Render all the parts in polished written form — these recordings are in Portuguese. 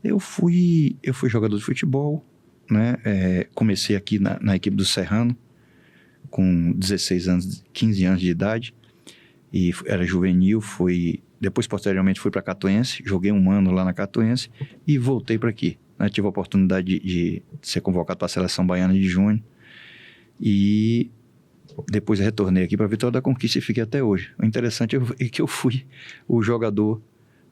Eu fui jogador de futebol, né? Comecei aqui na equipe do Serrano, com 16 anos, 15 anos de idade, e era juvenil, depois posteriormente fui para a Catuense, joguei 1 ano lá na Catuense e voltei para aqui, né? Tive a oportunidade de ser convocado para a Seleção Baiana de Junho e depois retornei aqui para a Vitória da Conquista e fiquei até hoje. O interessante é que eu fui o jogador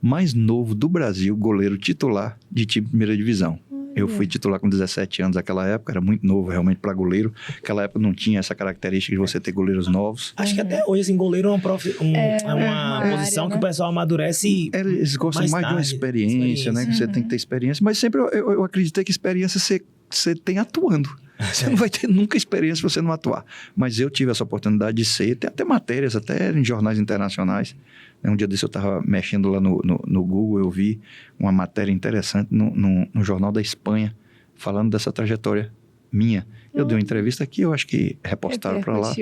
mais novo do Brasil, goleiro titular de time de primeira divisão. Eu fui titular com 17 anos naquela época, era muito novo realmente para goleiro. Naquela época não tinha essa característica de você ter goleiros novos. Acho que até hoje, assim, goleiro é uma posição, né, que o pessoal amadurece e eles gostam mais de uma experiência, né? Que você tem que ter experiência. Mas sempre eu acreditei que experiência você tem atuando. Você não vai ter nunca experiência se você não atuar. Mas eu tive essa oportunidade de tem até matérias, até em jornais internacionais. Um dia desse eu estava mexendo lá no Google, eu vi uma matéria interessante no Jornal da Espanha, falando dessa trajetória minha. Eu dei uma entrevista aqui, eu acho que repostaram para lá.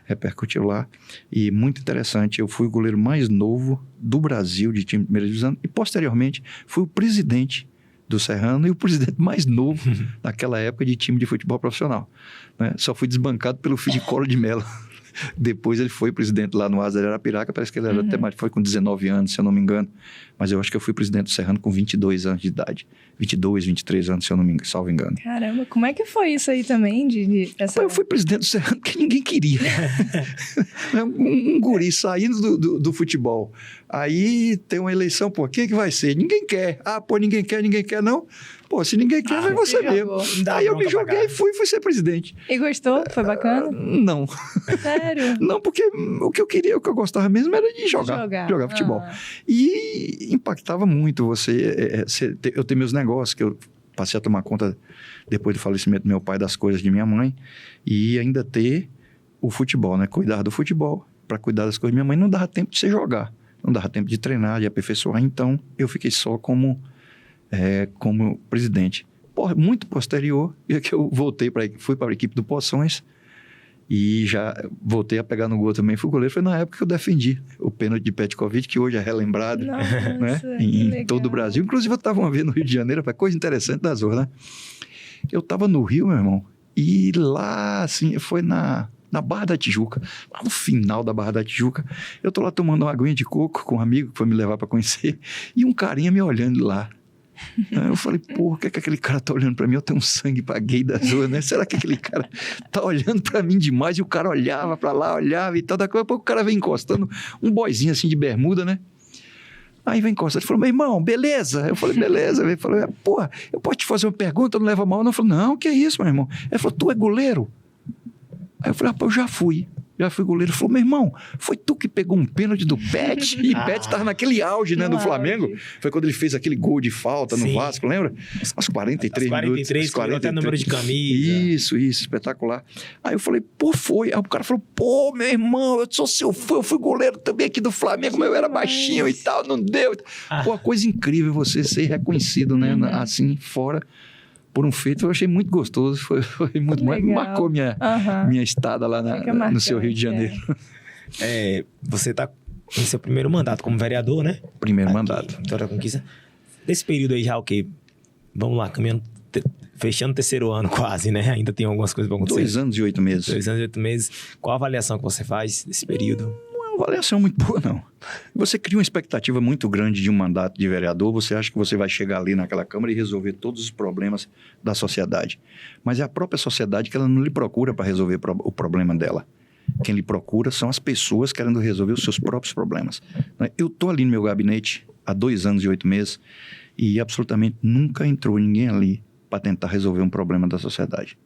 Repercutiu lá. E muito interessante, eu fui o goleiro mais novo do Brasil de time de primeira divisão e posteriormente fui o presidente do Serrano e o presidente mais novo naquela época de time de futebol profissional, né? Só fui desbancado pelo filho de Collor de Mello. Depois ele foi presidente lá no Asa de Arapiraca, parece que ele era até mais, foi com 19 anos, se eu não me engano. Mas eu acho que eu fui presidente do Serrano com 22 anos de idade. 22, 23 anos, se eu não me salvo engano. Caramba, como é que foi isso aí também? Eu fui presidente do Serrano porque ninguém queria. Um guri saindo do futebol. Aí tem uma eleição, pô, quem é que vai ser? Ninguém quer. Ninguém quer não. Pô, se ninguém quer, vai você mesmo. Aí eu me joguei e fui ser presidente. E gostou? Foi bacana? Não. Sério? Não, porque o que eu queria, o que eu gostava mesmo era de jogar futebol. E impactava muito eu ter meus negócios, que eu passei a tomar conta, depois do falecimento do meu pai, das coisas de minha mãe, e ainda ter o futebol, né? Cuidar do futebol, para cuidar das coisas de minha mãe, não dava tempo de você jogar, não dava tempo de treinar, de aperfeiçoar, então eu fiquei só como presidente. Muito posterior, é que eu fui para a equipe do Poções e já voltei a pegar no gol também, fui goleiro. Foi na época que eu defendi o pênalti de Petkovic, que hoje é relembrado, né? Em todo o Brasil. Inclusive eu estava uma vez no Rio de Janeiro, coisa interessante das horas, né? Eu estava no Rio, meu irmão, e lá, assim, foi na Barra da Tijuca, lá no final da Barra da Tijuca, eu tô lá tomando uma aguinha de coco com um amigo que foi me levar para conhecer, e um carinha me olhando lá. Eu falei, por que aquele cara tá olhando pra mim? Eu tenho um sangue pra gay das ruas, né? Será que aquele cara tá olhando pra mim demais? E o cara olhava pra lá, olhava e tal. Daqui a pouco o cara vem encostando, um boyzinho assim de bermuda, né? Aí vem encostando, ele falou, meu irmão, beleza? Eu falei, beleza. Ele falou, porra, eu posso te fazer uma pergunta? Não leva mal? Não. Eu falei, não, que é isso, meu irmão? Ele falou, tu é goleiro? Aí eu falei, rapaz, eu já fui goleiro. Ele falou, meu irmão, foi tu que pegou um pênalti do Pet? E Pet estava naquele auge, né, do Flamengo. Foi quando ele fez aquele gol de falta no Vasco, lembra? Aos 43 minutos. 43, até número de camisa. Isso, espetacular. Aí eu falei, foi. Aí o cara falou, meu irmão, eu sou seu fã, eu fui goleiro também aqui do Flamengo, mas eu era baixinho e tal, não deu. Coisa incrível você ser reconhecido, né, assim, fora. Por um feito, eu achei muito gostoso, foi muito bom, marcou minha estada lá no seu Rio de Janeiro. Você está em seu primeiro mandato como vereador, né? Primeiro mandato. Vitória da Conquista. Desse período aí já, vamos lá, caminhando, fechando o 3º ano quase, né? Ainda tem algumas coisas para acontecer. 2 anos e 8 meses. 2 anos e 8 meses. Qual a avaliação que você faz desse período? Uma avaliação muito boa, não. Você cria uma expectativa muito grande de um mandato de vereador, você acha que você vai chegar ali naquela Câmara e resolver todos os problemas da sociedade. Mas é a própria sociedade que ela não lhe procura para resolver o problema dela. Quem lhe procura são as pessoas querendo resolver os seus próprios problemas. Eu estou ali no meu gabinete há 2 anos e 8 meses e absolutamente nunca entrou ninguém ali para tentar resolver um problema da sociedade.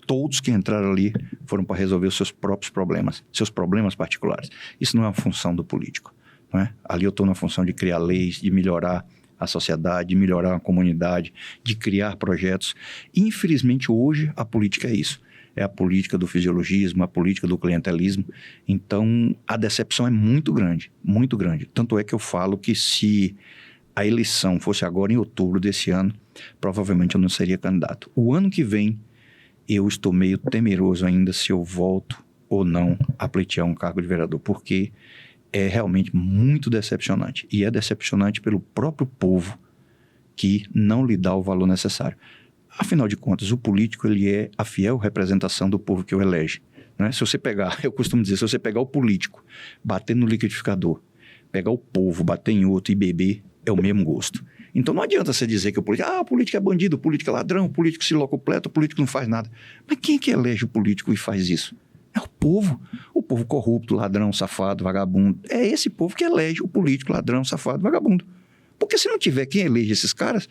Todos que entraram ali foram para resolver os seus próprios problemas, seus problemas particulares. Isso não é uma função do político, não é? Ali eu estou na função de criar leis, de melhorar a sociedade, de melhorar a comunidade, de criar projetos. Infelizmente, hoje, a política é isso. É a política do fisiologismo, a política do clientelismo. Então, a decepção é muito grande, muito grande. Tanto é que eu falo que se a eleição fosse agora em outubro desse ano, provavelmente eu não seria candidato. O ano que vem, eu estou meio temeroso ainda se eu volto ou não a pleitear um cargo de vereador, porque é realmente muito decepcionante. E é decepcionante pelo próprio povo que não lhe dá o valor necessário. Afinal de contas, o político ele é a fiel representação do povo que o elege. Né? Se você pegar, eu costumo dizer, se você pegar o político, bater no liquidificador, pegar o povo, bater em outro e beber, é o mesmo gosto. Então não adianta você dizer que o político é bandido, o político é ladrão, o político se locupleta, o político não faz nada. Mas quem é que elege o político e faz isso? É o povo corrupto, ladrão, safado, vagabundo. É esse povo que elege o político, ladrão, safado, vagabundo. Porque se não tiver quem elege esses caras,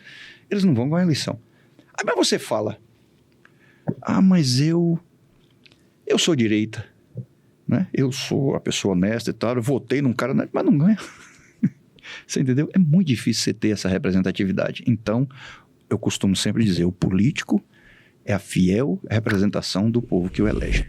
eles não vão ganhar a eleição. Aí mas você fala, mas eu sou direita, né? Eu sou a pessoa honesta e tal, eu votei num cara, mas não ganha. Você entendeu? É muito difícil você ter essa representatividade. Então, eu costumo sempre dizer, o político é a fiel representação do povo que o elege.